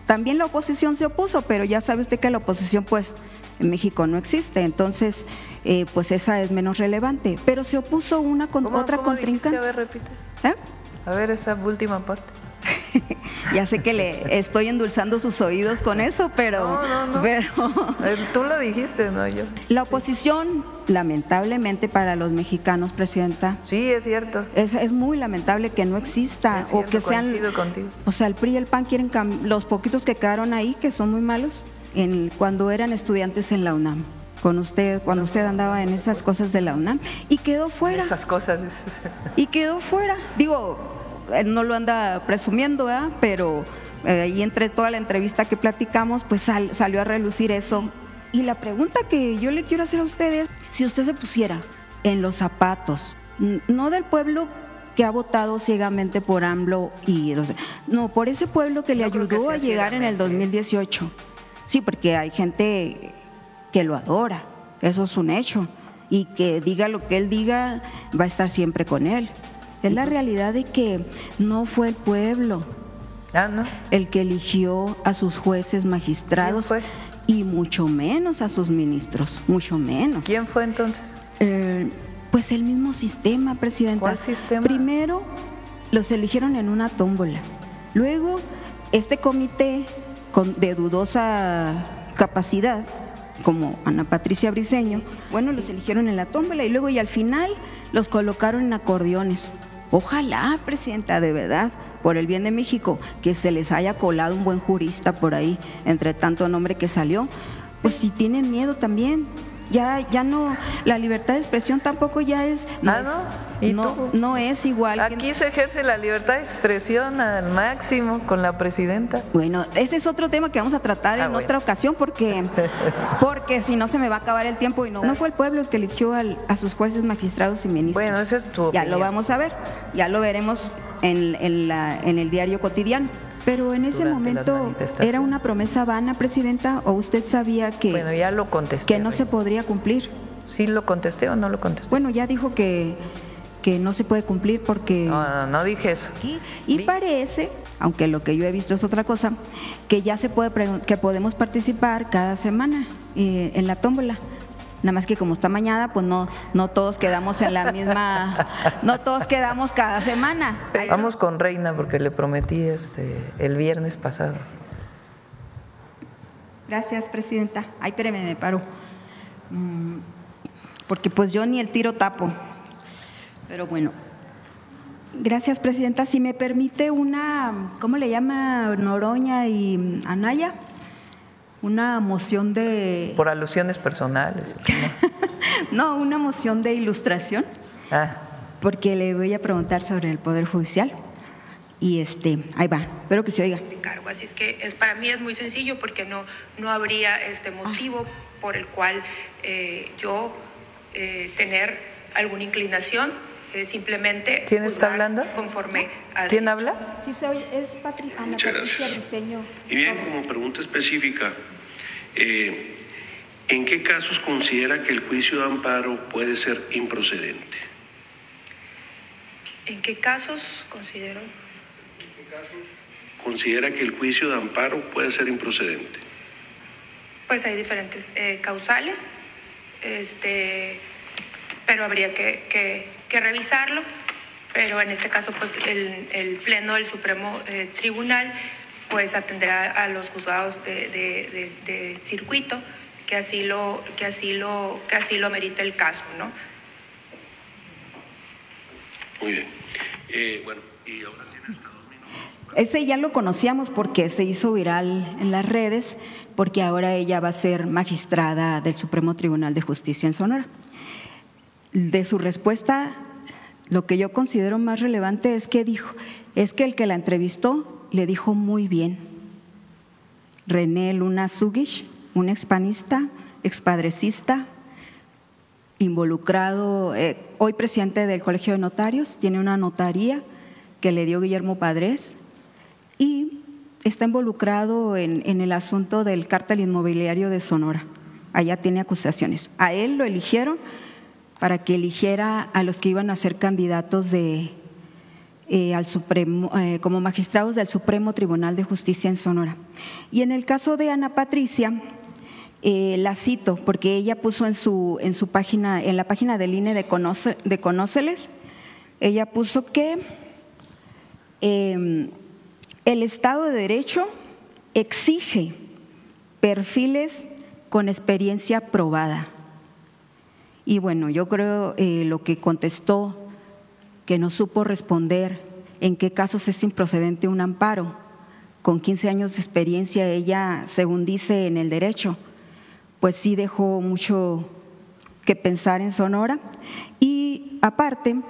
También la oposición se opuso, pero ya sabe usted que la oposición pues en México no existe, entonces pues esa es menos relevante, pero se opuso una con otra contrincante. A ver, repite. ¿Eh? A ver esa última parte. Ya sé que le estoy endulzando sus oídos con eso, pero… No. Pero tú lo dijiste, no yo. La oposición, lamentablemente para los mexicanos, Presidenta… Sí, es cierto. Es muy lamentable que no exista, es cierto, o que sean… coincido contigo. O sea, el PRI y el PAN quieren los poquitos que quedaron ahí, que son muy malos, cuando eran estudiantes en la UNAM. Con usted, cuando usted andaba en esas cosas de la UNAM, y quedó fuera. Esas cosas. Y quedó fuera. Digo, él no lo anda presumiendo, ¿verdad? Pero ahí entre toda la entrevista que platicamos, pues salió a relucir eso. Y la pregunta que yo le quiero hacer a usted es, si usted se pusiera en los zapatos, no del pueblo que ha votado ciegamente por AMLO, no, por ese pueblo que le ayudó a llegar en el 2018. Sí, porque hay gente que lo adora, eso es un hecho, y que diga lo que él diga, va a estar siempre con él. Es la realidad de que no fue el pueblo el que eligió a sus jueces magistrados y mucho menos a sus ministros, mucho menos. ¿Quién fue entonces? Pues el mismo sistema, Presidenta. ¿Cuál sistema? Primero los eligieron en una tómbola, luego este comité de dudosa capacidad, como Ana Patricia Briceño, bueno, los eligieron en la tómbola y luego y al final los colocaron en acordeones. Ojalá, Presidenta, de verdad, por el bien de México, que se les haya colado un buen jurista por ahí, entre tanto nombre que salió, pues si tienen miedo también. Ya no, la libertad de expresión tampoco ya es… No es igual. Aquí se ejerce la libertad de expresión al máximo con la presidenta. Bueno, ese es otro tema que vamos a tratar en otra ocasión porque si no se me va a acabar el tiempo y no fue el pueblo el que eligió a sus jueces, magistrados y ministros. Bueno, esa es tu opinión. Ya lo vamos a ver, ya lo veremos en el diario cotidiano. Pero en ese momento, ¿era una promesa vana, Presidenta, o usted sabía que… Bueno, ya lo contesté. Que no se podría cumplir? ¿Sí lo contesté o no lo contesté? Bueno, ya dijo que no se puede cumplir porque… No dije eso. Y parece, aunque lo que yo he visto es otra cosa, que ya que podemos participar cada semana en la tómbola. Nada más que como está mañana, pues no todos quedamos en la misma, no todos quedamos cada semana. Vamos con Reina porque le prometí el viernes pasado. Gracias, Presidenta. Ay, espéreme, me paro. Porque pues yo ni el tiro tapo. Pero bueno. Gracias, Presidenta. Si me permite ¿cómo le llama Noroña y Anaya? Una moción de… Por alusiones personales. No, una moción de ilustración. Porque le voy a preguntar sobre el Poder Judicial. Y ahí va, espero que se oiga. Así es que para mí es muy sencillo porque no habría motivo por el cual yo tener alguna inclinación, simplemente… ¿Quién está hablando? Conforme a… ¿Quién habla? Sí, es Ana Patricia Briceño. Y bien, como pregunta específica, ¿en qué casos considera que el juicio de amparo puede ser improcedente? ¿En qué casos considera que el juicio de amparo puede ser improcedente? Pues hay diferentes causales, pero habría que revisarlo. Pero en este caso, pues el Pleno del Supremo Tribunal pues atenderá a los juzgados de circuito que así lo amerita el caso, ¿no? Muy bien. Bueno, y ahora tienes hasta 2 minutos. Ese ya lo conocíamos porque se hizo viral en las redes, porque ahora ella va a ser magistrada del Supremo Tribunal de Justicia en Sonora. De su respuesta, lo que yo considero más relevante es que el que la entrevistó le dijo muy bien. René Luna Zugish, un expanista, expadrecista, involucrado, hoy presidente del Colegio de Notarios, tiene una notaría que le dio Guillermo Padres y está involucrado en el asunto del cártel inmobiliario de Sonora. Allá tiene acusaciones. A él lo eligieron para que eligiera a los que iban a ser candidatos al Supremo, como magistrados del Supremo Tribunal de Justicia en Sonora. Y en el caso de Ana Patricia, la cito porque ella puso en su página, en la página del INE de Conóceles, ella puso que el Estado de Derecho exige perfiles con experiencia probada. Y bueno, yo creo lo que contestó, que no supo responder en qué casos es improcedente un amparo. Con 15 años de experiencia ella, según dice en el derecho, pues sí dejó mucho que pensar en Sonora. Y aparte,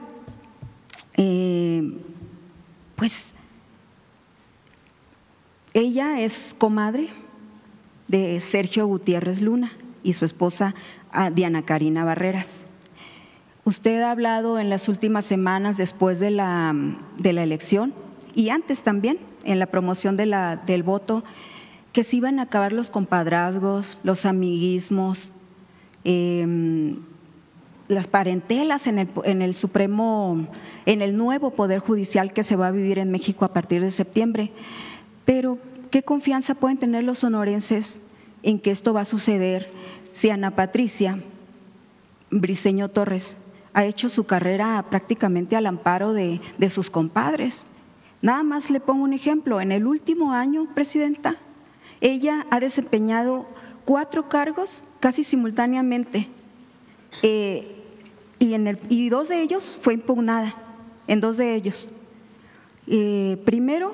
pues ella es comadre de Sergio Gutiérrez Luna y su esposa Diana Karina Barreras. Usted ha hablado en las últimas semanas después de la elección y antes también en la promoción del voto, que se iban a acabar los compadrazgos, los amiguismos, las parentelas en el Supremo, en el nuevo Poder Judicial que se va a vivir en México a partir de septiembre. Pero, ¿qué confianza pueden tener los sonorenses en que esto va a suceder si Ana Patricia Briceño Torres ha hecho su carrera prácticamente al amparo de sus compadres? Nada más le pongo un ejemplo. En el último año, Presidenta, ella ha desempeñado 4 cargos casi simultáneamente y 2 de ellos fue impugnada, en 2 de ellos. Primero,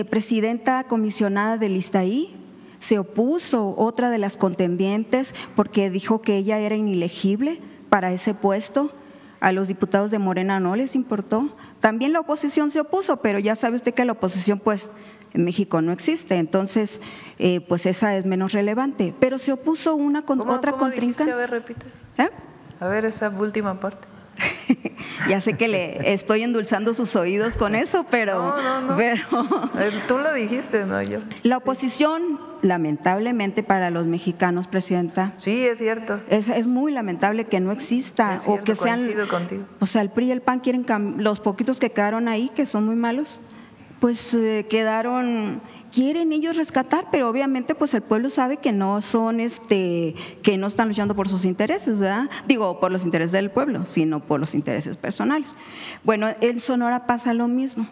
presidenta comisionada del ISTAÍ, se opuso otra de las contendientes porque dijo que ella era inelegible para ese puesto. A los diputados de Morena no les importó. También la oposición se opuso, pero ya sabe usted que la oposición pues en México no existe, entonces pues esa es menos relevante. Pero se opuso una con otra contrincante. A ver, repite. ¿Eh? A ver esa última parte. Ya sé que le estoy endulzando sus oídos con eso, pero… No. Pero tú lo dijiste, no yo. La oposición, lamentablemente para los mexicanos, Presidenta… Sí, es cierto. Es muy lamentable que no exista es cierto, o que sean… coincido contigo. O sea, el PRI y el PAN quieren los poquitos que quedaron ahí, que son muy malos, pues quieren ellos rescatar, pero obviamente pues el pueblo sabe que no son que no están luchando por sus intereses, ¿verdad? Digo, por los intereses del pueblo, sino por los intereses personales. Bueno, en Sonora pasa lo mismo,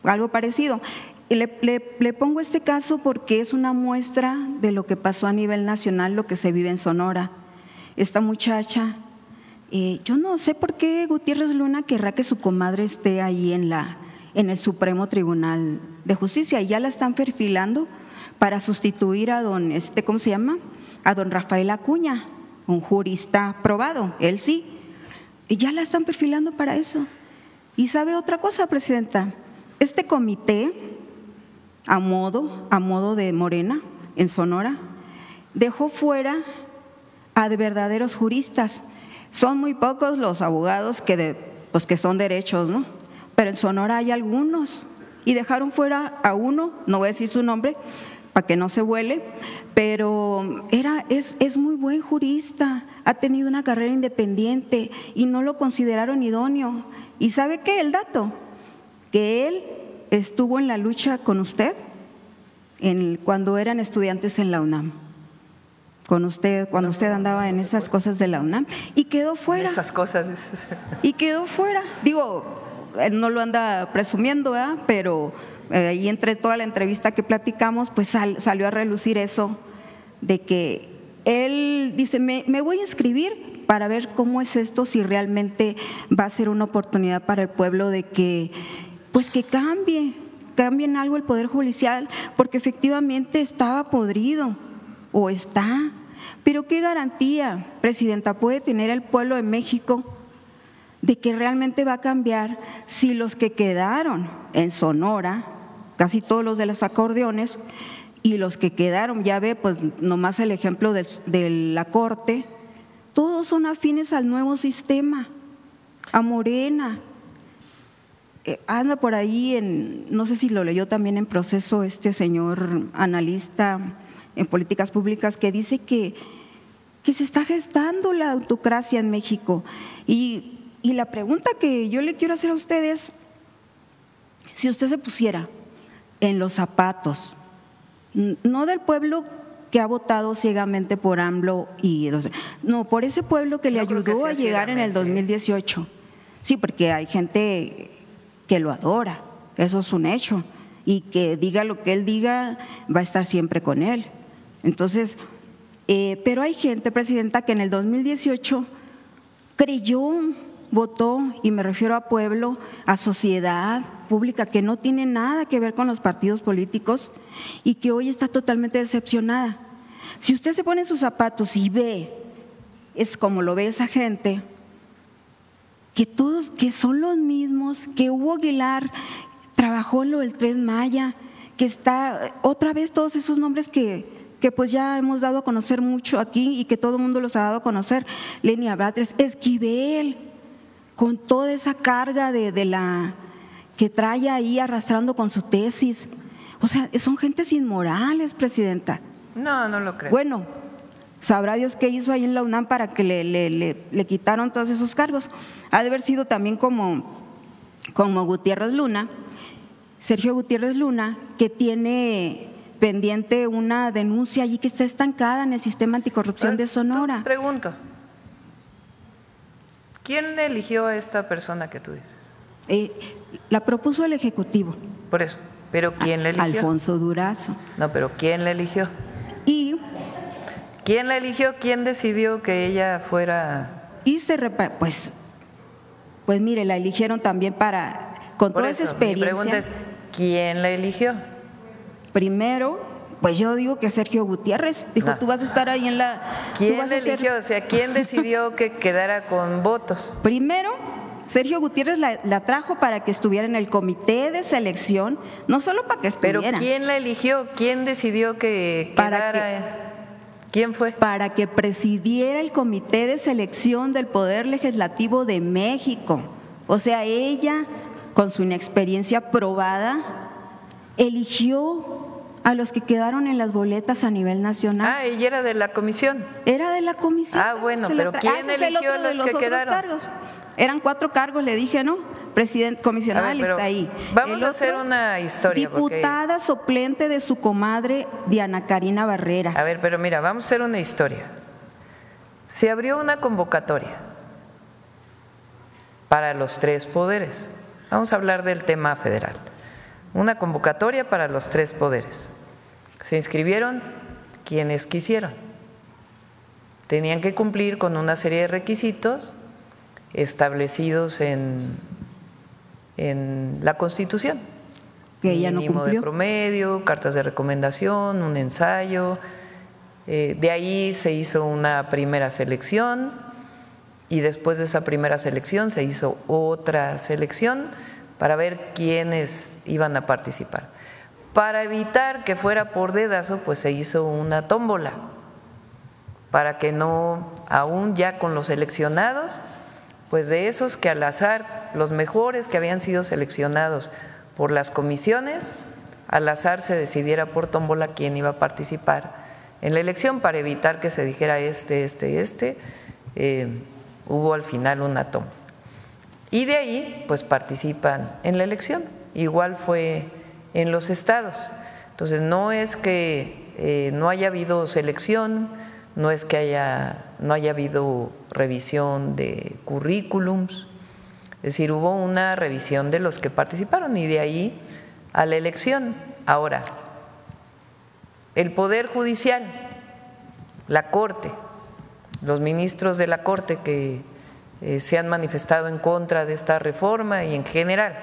algo parecido. Y le pongo este caso porque es una muestra de lo que pasó a nivel nacional, lo que se vive en Sonora. Esta muchacha, yo no sé por qué Gutiérrez Luna querrá que su comadre esté ahí en el Supremo Tribunal de Justicia, y ya la están perfilando para sustituir a don, ¿cómo se llama? A don Rafael Acuña, un jurista probado, él sí, y ya la están perfilando para eso. Y sabe otra cosa, Presidenta, este comité, a modo de Morena, en Sonora, dejó fuera a de verdaderos juristas. Son muy pocos los abogados que son derechos, ¿no? Pero en Sonora hay algunos, y dejaron fuera a uno, no voy a decir su nombre para que no se vuele, pero es muy buen jurista, ha tenido una carrera independiente y no lo consideraron idóneo. ¿Y sabe qué? El dato, que él estuvo en la lucha con usted cuando eran estudiantes en la UNAM. Con usted, cuando usted andaba en esas cosas de la UNAM, y quedó fuera. Esas cosas. Y quedó fuera. Digo, él no lo anda presumiendo, ¿verdad? Pero ahí entre toda la entrevista que platicamos, pues salió a relucir eso, de que él dice, me voy a inscribir para ver cómo es esto, si realmente va a ser una oportunidad para el pueblo de que, pues que cambien algo el Poder Judicial, porque efectivamente estaba podrido, o está. Pero ¿qué garantía, Presidenta, puede tener el pueblo de México de que realmente va a cambiar si los que quedaron en Sonora, casi todos los de los acordeones, y los que quedaron, ya ve, pues nomás el ejemplo de la Corte, todos son afines al nuevo sistema, a Morena? Anda por ahí, no sé si lo leyó también en Proceso este señor analista en políticas públicas, que dice que se está gestando la autocracia en México. Y la pregunta que yo le quiero hacer a ustedes, si usted se pusiera en los zapatos no del pueblo que ha votado ciegamente por AMLO no, por ese pueblo que le ayudó a llegar en el 2018. Sí, porque hay gente que lo adora, eso es un hecho, y que diga lo que él diga, va a estar siempre con él. Entonces, pero hay gente, Presidenta, que en el 2018 creyó, votó, y me refiero a pueblo, a sociedad pública, que no tiene nada que ver con los partidos políticos y que hoy está totalmente decepcionada. Si usted se pone en sus zapatos y ve, es como lo ve esa gente, que todos, que son los mismos, que Hugo Aguilar trabajó en lo del Tren Maya, que está otra vez todos esos nombres que pues ya hemos dado a conocer mucho aquí y que todo el mundo los ha dado a conocer, Lenia Batres, Esquivel, con toda esa carga de la que trae ahí arrastrando con su tesis. O sea, son gentes inmorales, Presidenta. No, no lo creo. Bueno, sabrá Dios qué hizo ahí en la UNAM para que le quitaron todos esos cargos. Ha de haber sido también como Gutiérrez Luna, Sergio Gutiérrez Luna, que tiene pendiente una denuncia allí que está estancada en el sistema anticorrupción de Sonora. Pregunto, ¿quién eligió a esta persona que tú dices? La propuso el Ejecutivo. Por eso, ¿pero quién la eligió? Alfonso Durazo. No, pero ¿quién la eligió? Y ¿quién la eligió? ¿Quién decidió que ella fuera? Pues mire, la eligieron también con toda esa experiencia. Mi pregunta es, ¿quién la eligió? Primero, pues yo digo que Sergio Gutiérrez dijo, No. Tú vas a estar ahí en la… ¿Quién la eligió? O sea, ¿quién decidió que quedara con votos? Primero, Sergio Gutiérrez la trajo para que estuviera en el comité de selección, no solo para que estuviera. ¿Pero quién la eligió? ¿Quién decidió que quedara? ¿Quién fue? Para que presidiera el comité de selección del Poder Legislativo de México. O sea, ella, con su inexperiencia probada, eligió a los que quedaron en las boletas a nivel nacional. Ah, ella era de la comisión. Era de la comisión. Ah, bueno, pero ¿quién eligió a los que quedaron? Cargos. Eran 4 cargos, le dije, ¿no? Presidente comisionada está ahí. Vamos a hacer una historia. Diputada suplente de su comadre Diana Karina Barreras. A ver, pero mira, vamos a hacer una historia. Se abrió una convocatoria para los 3 poderes. Vamos a hablar del tema federal. Una convocatoria para los 3 poderes. Se inscribieron quienes quisieron. Tenían que cumplir con una serie de requisitos establecidos en la Constitución. Que ella no mínimo de promedio, cartas de recomendación, un ensayo. De ahí se hizo una primera selección y después de esa primera selección se hizo otra selección para ver quiénes iban a participar. Para evitar que fuera por dedazo, pues se hizo una tómbola, para que no, aún ya con los seleccionados, pues de esos que al azar, los mejores que habían sido seleccionados por las comisiones, al azar se decidiera por tómbola quién iba a participar en la elección, para evitar que se dijera hubo al final una tómbola. Y de ahí, pues participan en la elección. Igual fue en los estados. Entonces, no es que no haya habido selección, no es que no haya habido revisión de currículums, es decir, hubo una revisión de los que participaron y de ahí a la elección. Ahora, el Poder Judicial, la Corte, los ministros de la Corte que se han manifestado en contra de esta reforma y en general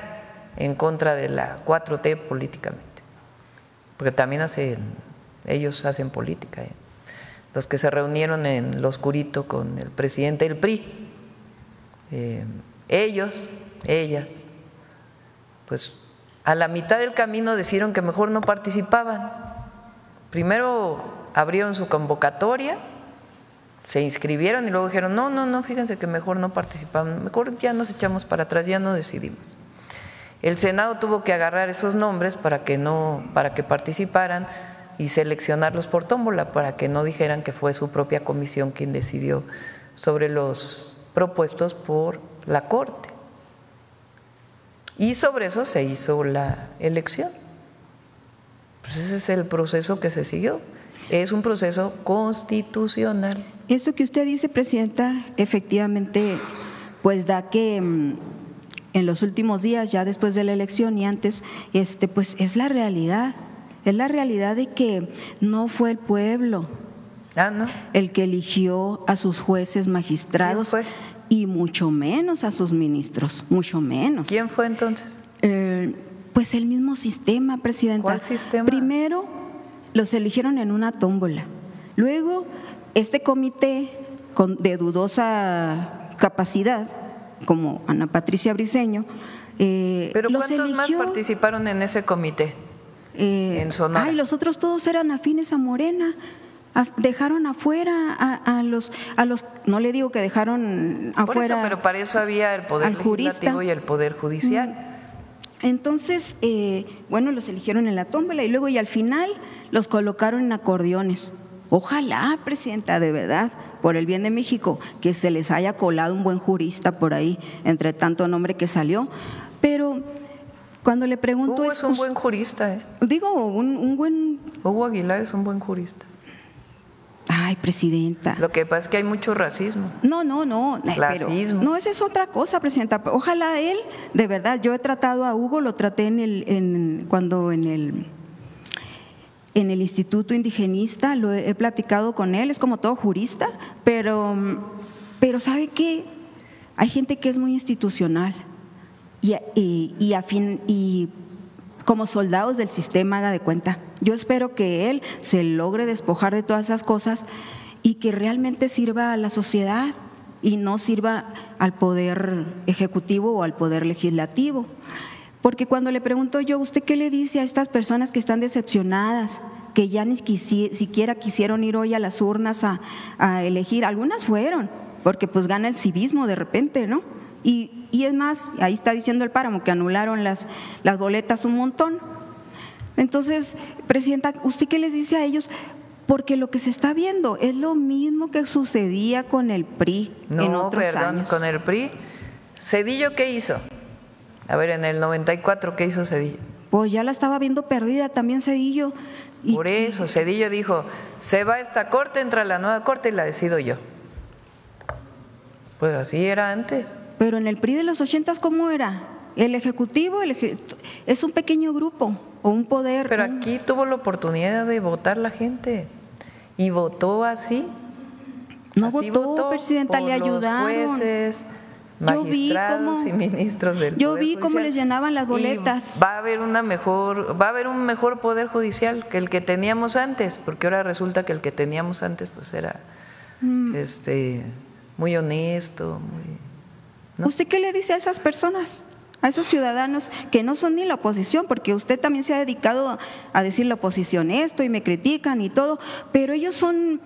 en contra de la 4T políticamente, porque también ellos hacen política. Los que se reunieron en lo oscurito con el presidente del PRI, ellas, pues a la mitad del camino decidieron que mejor no participaban. Primero abrieron su convocatoria, se inscribieron y luego dijeron, no, fíjense que mejor no participaban, mejor ya nos echamos para atrás, ya no decidimos. El Senado tuvo que agarrar esos nombres para que participaran y seleccionarlos por tómbola, para que no dijeran que fue su propia comisión quien decidió sobre los propuestos por la Corte. Y sobre eso se hizo la elección. Pues ese es el proceso que se siguió. Es un proceso constitucional. Eso que usted dice, Presidenta, efectivamente, pues da que en los últimos días, ya después de la elección y antes, pues es la realidad de que no fue el pueblo ¿no? el que eligió a sus jueces magistrados. ¿Quién fue? Y mucho menos a sus ministros, mucho menos. ¿Quién fue entonces? Pues el mismo sistema, Presidenta. ¿Cuál sistema? Primero los eligieron en una tómbola, luego este comité de dudosa capacidad, como Ana Patricia Briceño, ¿Pero los cuántos más eligió, participaron en ese comité? En Sonora. Ay, los otros todos eran afines a Morena. Dejaron afuera a los, no le digo que dejaron afuera. Por eso, pero para eso había el poder legislativo jurista y el poder judicial. Entonces, bueno, los eligieron en la tómbola y luego y al final los colocaron en acordeones. Ojalá, Presidenta, de verdad, por el bien de México, que se les haya colado un buen jurista por ahí, entre tanto nombre que salió. Pero cuando le pregunto… Hugo es un buen jurista, Digo, un buen… Hugo Aguilar es un buen jurista. Ay, Presidenta. Lo que pasa es que hay mucho racismo. No. Clasismo. Pero, no, esa es otra cosa, Presidenta. Ojalá él, de verdad, yo he tratado a Hugo, lo traté cuando en el Instituto Indigenista, lo he platicado con él, es como todo jurista, pero ¿sabe qué? Hay gente que es muy institucional y como soldados del sistema, haga de cuenta. Yo espero que él se logre despojar de todas esas cosas y que realmente sirva a la sociedad y no sirva al poder ejecutivo o al poder legislativo. Porque cuando le pregunto yo, ¿usted qué le dice a estas personas que están decepcionadas, que ya ni siquiera quisieron ir hoy a las urnas a elegir? Algunas fueron, porque pues gana el civismo de repente, ¿no? Y es más, ahí está diciendo el páramo que anularon las boletas un montón. Entonces, Presidenta, ¿usted qué les dice a ellos? Porque lo que se está viendo es lo mismo que sucedía con el PRI en otros años. Con el PRI. ¿Cedillo qué hizo? A ver, en el 94, ¿qué hizo Cedillo? Pues ya la estaba viendo perdida también Cedillo. Por eso, Cedillo dijo, se va esta corte, entra la nueva corte y la decido yo. Pues así era antes. Pero en el PRI de los 80, ¿cómo era? El Ejecutivo es un pequeño grupo o un poder. Pero aquí tuvo la oportunidad de votar la gente y votó así. No así votó, Presidenta, le ayudaron. Los jueces, magistrados y ministros del Yo Poder vi Judicial. cómo les llenaban las boletas. Y va a haber un mejor Poder Judicial que el que teníamos antes, porque ahora resulta que el que teníamos antes pues era muy honesto, ¿no? ¿Usted qué le dice a esas personas? A esos ciudadanos que no son ni la oposición, porque usted también se ha dedicado a decir la oposición esto y me critican y todo, pero ellos son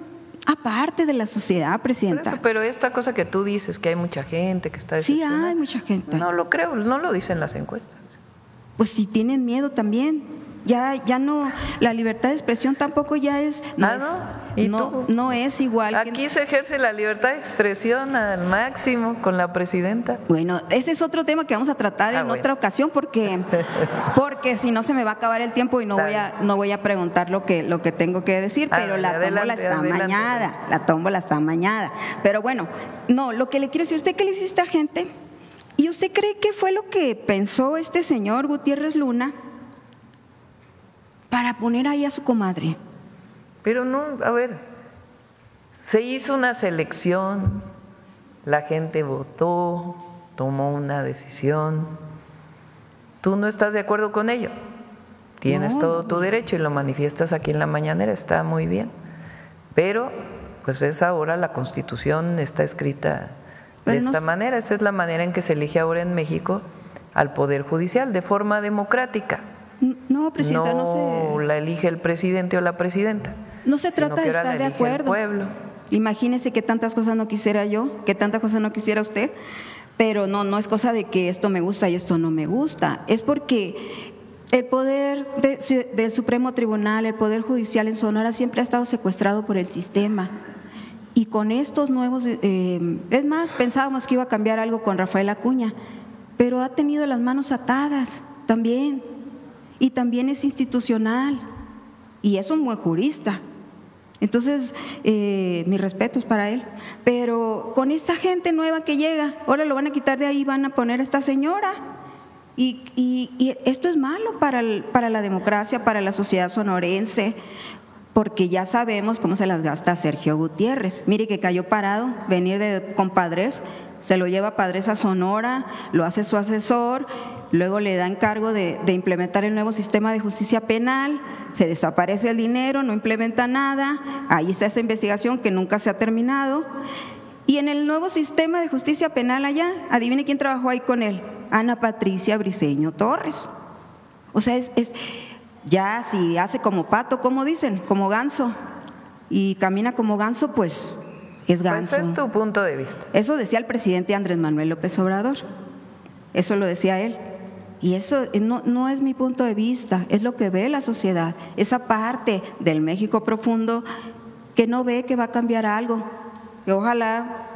aparte de la sociedad, Presidenta. Pero esta cosa que tú dices, que hay mucha gente que está decepcionada. Sí, hay mucha gente. No lo creo, no lo dicen las encuestas. Pues si tienen miedo también. Ya no, la libertad de expresión tampoco ya es… No es igual. Aquí se ejerce la libertad de expresión al máximo con la presidenta. Bueno, ese es otro tema que vamos a tratar en otra ocasión porque si no se me va a acabar el tiempo y no voy a preguntar lo que tengo que decir, pero la tómbola está amañada, la tómbola está amañada. Pero bueno, no, lo que le quiero decir, ¿usted qué le dice a esta gente? ¿Y usted cree que fue lo que pensó este señor Gutiérrez Luna para poner ahí a su comadre? Pero no, a ver, se hizo una selección, la gente votó, tomó una decisión. ¿Tú no estás de acuerdo con ello? Tienes todo tu derecho y lo manifiestas aquí en la mañanera, está muy bien. Pero, pues es ahora la Constitución está escrita de esta manera. Esa es la manera en que se elige ahora en México al Poder Judicial, de forma democrática. No, Presidenta, no la elige el presidente o la presidenta. No se trata de estar de acuerdo. El pueblo. Imagínese que tantas cosas no quisiera yo, que tantas cosas no quisiera usted, pero no es cosa de que esto me gusta y esto no me gusta. Es porque el poder del Supremo Tribunal, el Poder Judicial en Sonora siempre ha estado secuestrado por el sistema. Y con estos nuevos, es más, pensábamos que iba a cambiar algo con Rafael Acuña, pero ha tenido las manos atadas también. Y también es institucional. y es un buen jurista. Entonces, mis respetos para él. Pero con esta gente nueva que llega, ahora lo van a quitar de ahí, van a poner a esta señora. Y esto es malo para la democracia, para la sociedad sonorense, porque ya sabemos cómo se las gasta Sergio Gutiérrez. Mire que cayó parado, venir con Padres, se lo lleva Padres a Sonora, lo hace su asesor, luego le da encargo de implementar el nuevo sistema de justicia penal, se desaparece el dinero, no implementa nada, ahí está esa investigación que nunca se ha terminado. Y en el nuevo sistema de justicia penal allá, adivine quién trabajó ahí con él, Ana Patricia Briceño Torres. O sea, ya si hace como pato, como dicen, como ganso, y camina como ganso, pues es ganso. Pues es tu punto de vista. Eso decía el presidente Andrés Manuel López Obrador, eso lo decía él. Y eso no es mi punto de vista, es lo que ve la sociedad, esa parte del México profundo que no ve que va a cambiar algo. Que ojalá,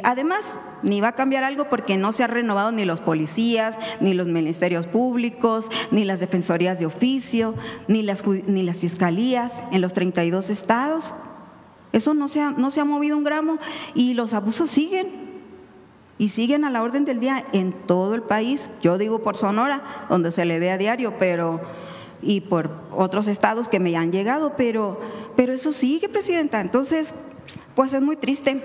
además, ni va a cambiar algo porque no se han renovado ni los policías, ni los ministerios públicos, ni las defensorías de oficio, ni las fiscalías en los 32 estados. Eso no se ha movido un gramo y los abusos siguen. Y siguen a la orden del día en todo el país. Yo digo por Sonora, donde se le ve a diario, y por otros estados que me han llegado, pero eso sigue, presidenta. Entonces, pues es muy triste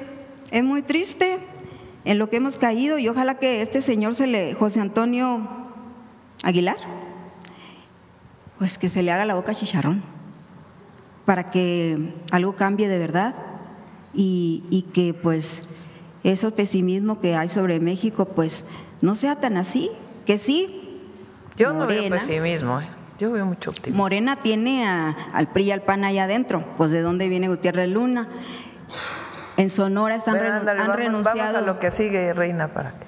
en lo que hemos caído, y ojalá que este señor José Antonio Aguilar, pues que se le haga la boca chicharrón para que algo cambie de verdad y que pues ese pesimismo que hay sobre México pues no sea tan así, que sí. Yo no veo pesimismo, yo veo mucho optimismo. Morena tiene al PRI y al PAN allá adentro, pues ¿de dónde viene Gutiérrez Luna? En Sonora han renunciado. Vamos a lo que sigue, Reina, para que…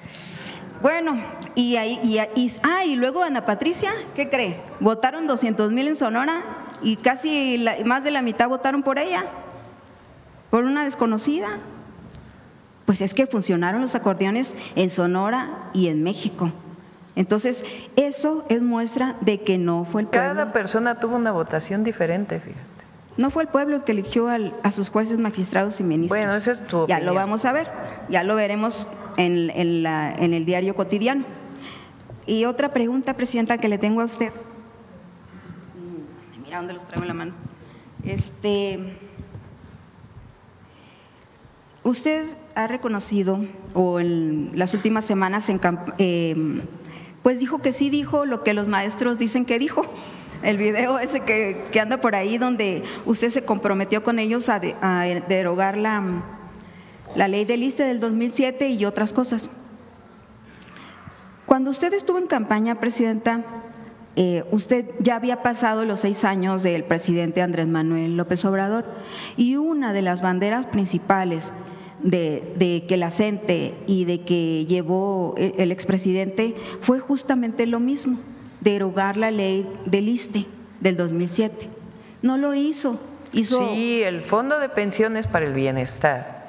Bueno, y luego Ana Patricia, ¿qué cree? Votaron 200,000 en Sonora y casi más de la mitad votaron por ella, por una desconocida. Pues es que funcionaron los acordeones en Sonora y en México. Entonces, eso es muestra de que no fue el pueblo. Cada persona tuvo una votación diferente, fíjate. No fue el pueblo el que eligió a sus jueces, magistrados y ministros. Bueno, esa es tu opinión. Ya lo vamos a ver, ya lo veremos en el diario cotidiano. Y otra pregunta, presidenta, que le tengo a usted. Mira dónde los traigo en la mano. Usted ha reconocido, o en las últimas semanas, pues dijo que sí dijo lo que los maestros dicen que dijo. El video ese que anda por ahí, donde usted se comprometió con ellos a derogar la ley del ISSSTE del 2007 y otras cosas. Cuando usted estuvo en campaña, presidenta, usted ya había pasado los 6 años del presidente Andrés Manuel López Obrador, y una de las banderas principales de que la CENTE y de que llevó el expresidente fue justamente lo mismo, derogar la ley del ISSSTE del 2007. No lo hizo. Sí, el Fondo de Pensiones para el Bienestar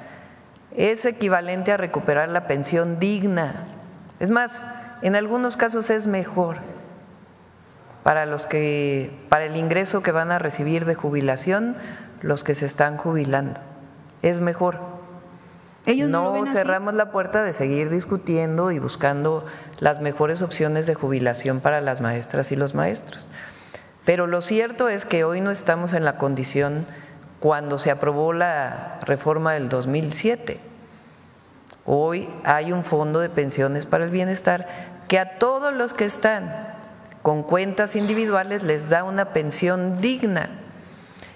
es equivalente a recuperar la pensión digna. Es más, en algunos casos es mejor para el ingreso que van a recibir de jubilación los que se están jubilando. Es mejor. Ellos no cerramos la puerta de seguir discutiendo y buscando las mejores opciones de jubilación para las maestras y los maestros. Pero lo cierto es que hoy no estamos en la condición cuando se aprobó la reforma del 2007. Hoy hay un fondo de pensiones para el bienestar que a todos los que están con cuentas individuales les da una pensión digna.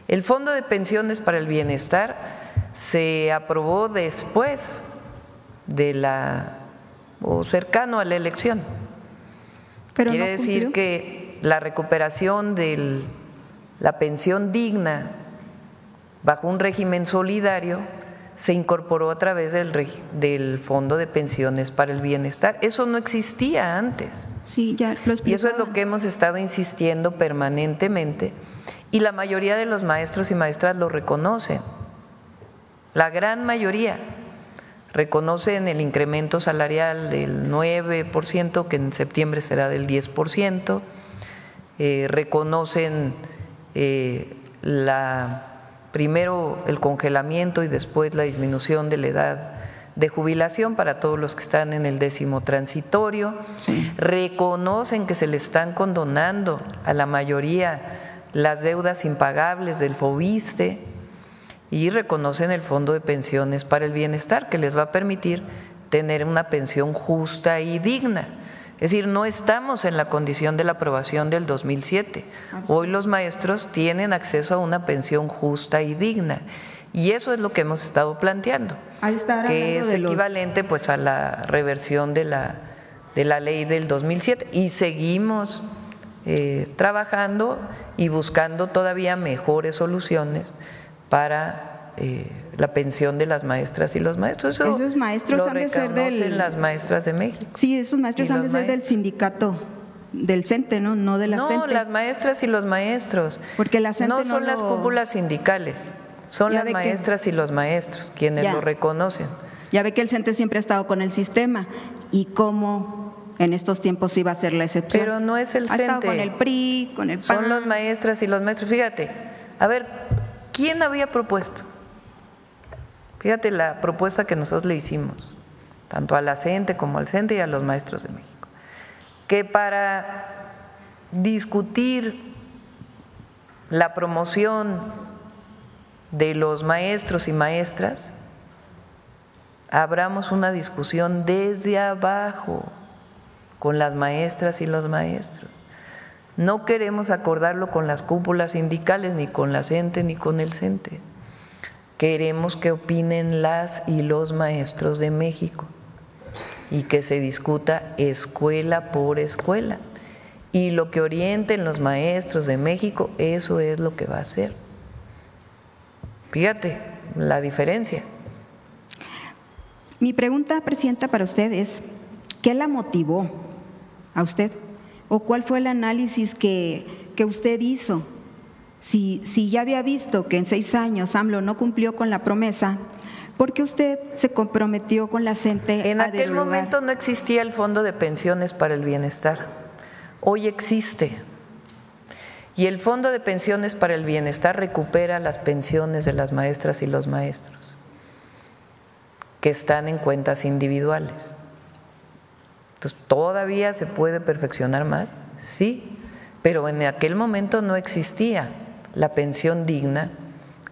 El fondo de pensiones para el bienestar se aprobó después de o cercano a la elección. Pero quiere decir que la recuperación de la pensión digna bajo un régimen solidario se incorporó a través del Fondo de Pensiones para el Bienestar. Eso no existía antes. Sí, ya lo explicaba. Y eso es lo que hemos estado insistiendo permanentemente, y la mayoría de los maestros y maestras lo reconocen. La gran mayoría reconocen el incremento salarial del 9%, que en septiembre será del 10%, reconocen primero el congelamiento y después la disminución de la edad de jubilación para todos los que están en el 10º transitorio. Sí. Reconocen que se le están condonando a la mayoría las deudas impagables del FOBISSSTE y reconocen el Fondo de Pensiones para el Bienestar, que les va a permitir tener una pensión justa y digna. Es decir, no estamos en la condición de la aprobación del 2007. Hoy los maestros tienen acceso a una pensión justa y digna. Y eso es lo que hemos estado planteando, que es equivalente pues a la reversión de la ley del 2007. Y seguimos trabajando y buscando todavía mejores soluciones para la pensión de las maestras y los maestros. Esos maestros han de ser las maestras de México. Sí, esos maestros han de ser del sindicato, del CENTE, no de la CENTE. No, las maestras y los maestros. Porque la CENTE no son las cúpulas sindicales, son las maestras y los maestros quienes lo reconocen. Ya ve que el CENTE siempre ha estado con el sistema y cómo en estos tiempos iba a ser la excepción. Pero no es el CENTE. Ha estado con el PRI, con el PAN. Son las maestras y los maestros. Fíjate, a ver, ¿quién había propuesto? Fíjate la propuesta que nosotros le hicimos, tanto a la CENTE como al CENTE y a los maestros de México, que para discutir la promoción de los maestros y maestras, abramos una discusión desde abajo con las maestras y los maestros. No queremos acordarlo con las cúpulas sindicales, ni con la CENTE, ni con el CENTE. Queremos que opinen las y los maestros de México y que se discuta escuela por escuela. Y lo que orienten los maestros de México, eso es lo que va a hacer. Fíjate la diferencia. Mi pregunta, Presidenta, para usted es, ¿qué la motivó a usted? ¿O cuál fue el análisis que usted hizo? Si ya había visto que en 6 años AMLO no cumplió con la promesa, ¿por qué usted se comprometió con la CENTE? En aquel momento no existía el Fondo de Pensiones para el Bienestar. Hoy existe. Y el Fondo de Pensiones para el Bienestar recupera las pensiones de las maestras y los maestros que están en cuentas individuales. Entonces, ¿todavía se puede perfeccionar más? Sí, pero en aquel momento no existía la pensión digna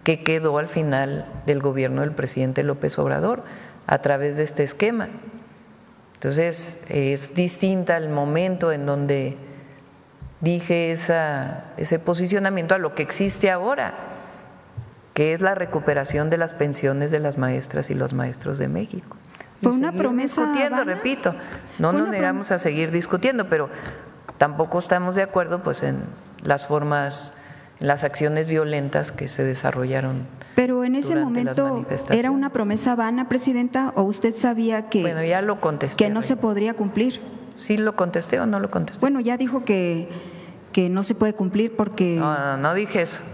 que quedó al final del gobierno del presidente López Obrador a través de este esquema. Entonces, es distinta el momento en donde dije ese posicionamiento a lo que existe ahora, que es la recuperación de las pensiones de las maestras y los maestros de México. Fue una promesa discutiendo, repito, no nos negamos a seguir discutiendo, pero tampoco estamos de acuerdo pues en las formas, en las acciones violentas que se desarrollaron. Pero en ese momento era una promesa vana, Presidenta, o usted sabía que, bueno, ya lo contesté, que no se podría cumplir. ¿Sí lo contesté o no lo contesté? Bueno, ya dijo que no se puede cumplir porque… No dije eso.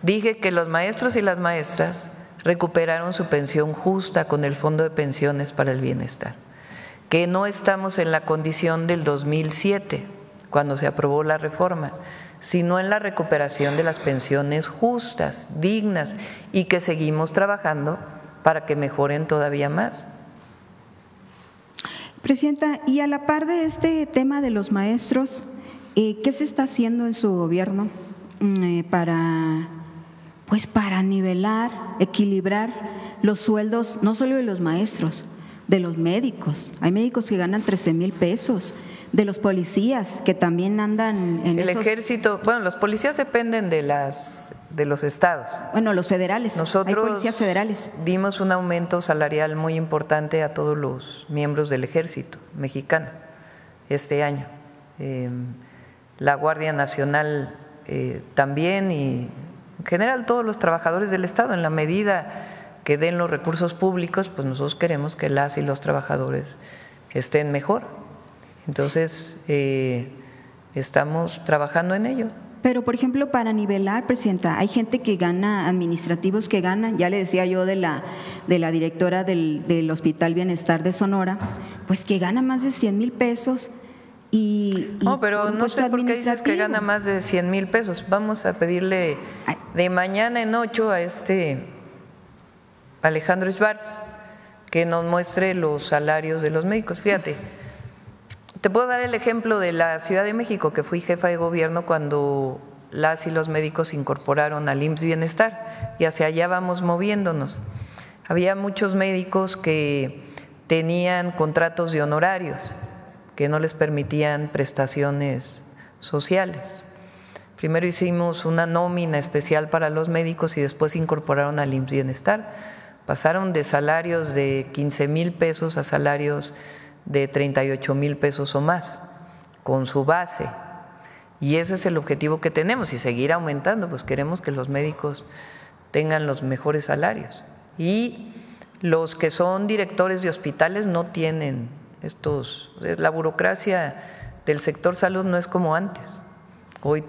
Dije que los maestros y las maestras recuperaron su pensión justa con el Fondo de Pensiones para el Bienestar, que no estamos en la condición del 2007, cuando se aprobó la reforma, sino en la recuperación de las pensiones justas, dignas, y que seguimos trabajando para que mejoren todavía más. Presidenta, y a la par de este tema de los maestros, ¿qué se está haciendo en su gobierno para nivelar, equilibrar los sueldos, no solo de los maestros, de los médicos? Hay médicos que ganan 13,000 pesos, de los policías que también andan en el ejército. Bueno, los policías dependen de los estados. Bueno, los federales. Nosotros hay policías federales. Dimos un aumento salarial muy importante a todos los miembros del ejército mexicano este año. La Guardia Nacional también, y en general todos los trabajadores del estado, en la medida que den los recursos públicos, pues nosotros queremos que las y los trabajadores estén mejor. Entonces, estamos trabajando en ello. Pero, por ejemplo, para nivelar, Presidenta, hay gente que gana, administrativos que ganan, ya le decía yo de la directora del Hospital Bienestar de Sonora, pues que gana más de 100,000 pesos No, pero por un no puesto sé por qué dices que gana administrativo. más de 100,000 pesos. Vamos a pedirle de mañana en 8 a Alejandro Schwartz que nos muestre los salarios de los médicos. Fíjate, te puedo dar el ejemplo de la Ciudad de México, que fui jefa de gobierno cuando las y los médicos se incorporaron al IMSS Bienestar y hacia allá vamos moviéndonos. Había muchos médicos que tenían contratos de honorarios que no les permitían prestaciones sociales. Primero hicimos una nómina especial para los médicos y después se incorporaron al IMSS Bienestar. Pasaron de salarios de 15,000 pesos a salarios de 38,000 pesos o más, con su base. Y ese es el objetivo que tenemos y seguir aumentando, pues queremos que los médicos tengan los mejores salarios. Y los que son directores de hospitales no tienen la burocracia del sector salud no es como antes. Hoy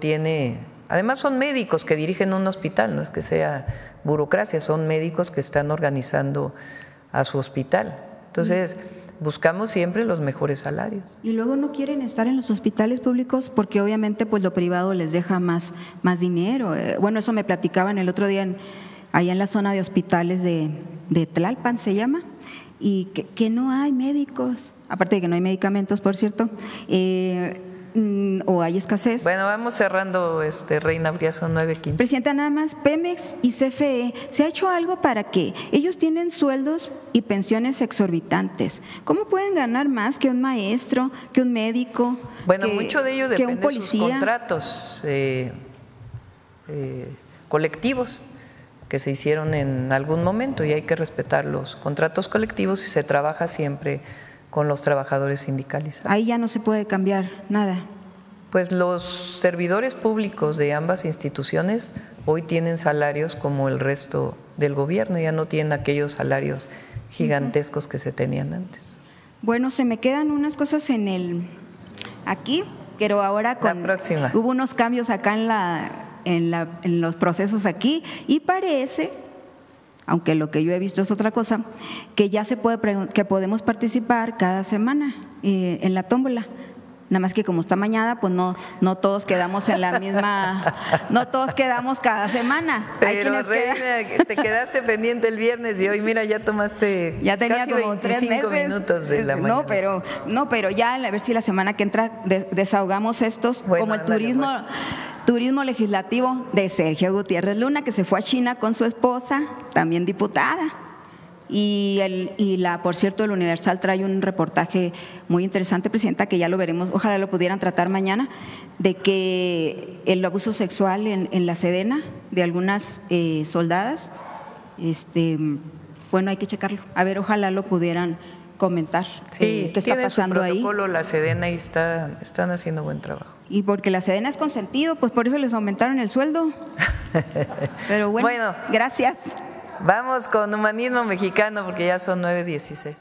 además son médicos que dirigen un hospital, no es que sea burocracia, son médicos que están organizando a su hospital. Entonces, buscamos siempre los mejores salarios. Y luego no quieren estar en los hospitales públicos porque obviamente pues lo privado les deja más dinero. Bueno, eso me platicaban el otro día allá en la zona de hospitales de Tlalpan se llama, y que no hay médicos, aparte de que no hay medicamentos, por cierto, o hay escasez. Bueno, vamos cerrando, Reina, porque ya son 9:15. Presidenta, nada más, Pemex y CFE, ¿se ha hecho algo para que ellos tienen sueldos y pensiones exorbitantes? ¿Cómo pueden ganar más que un maestro, que un médico? Bueno, mucho de ello depende de sus policía? contratos colectivos que se hicieron en algún momento y hay que respetar los contratos colectivos y se trabaja siempre con los trabajadores sindicalizados. Ahí ya no se puede cambiar nada. Pues los servidores públicos de ambas instituciones hoy tienen salarios como el resto del gobierno, ya no tienen aquellos salarios gigantescos que se tenían antes. Bueno, se me quedan unas cosas aquí, pero ahora La próxima. Hubo unos cambios acá en los procesos aquí y parece, aunque lo que yo he visto es otra cosa, que ya que podemos participar cada semana en la tómbola. Nada más que como está mañana, pues no todos quedamos en la misma, no todos quedamos cada semana. Pero Reina, te quedaste pendiente el viernes y hoy mira ya tomaste ya tenía casi como 25 minutos de la mañana. Pero ya a ver si la semana que entra desahogamos estos, bueno, como el ándale, turismo legislativo de Sergio Gutiérrez Luna, que se fue a China con su esposa, también diputada. Por cierto, el Universal trae un reportaje muy interesante, Presidenta, que ya lo veremos, ojalá lo pudieran tratar mañana, de que el abuso sexual en la Sedena de algunas soldadas, bueno, hay que checarlo. A ver, ojalá lo pudieran comentar. Sí, ¿qué está pasando ahí? La Sedena y están haciendo buen trabajo. Y porque la Sedena es consentido, pues por eso les aumentaron el sueldo. Pero bueno, gracias. Vamos con Humanismo Mexicano porque ya son 9:16.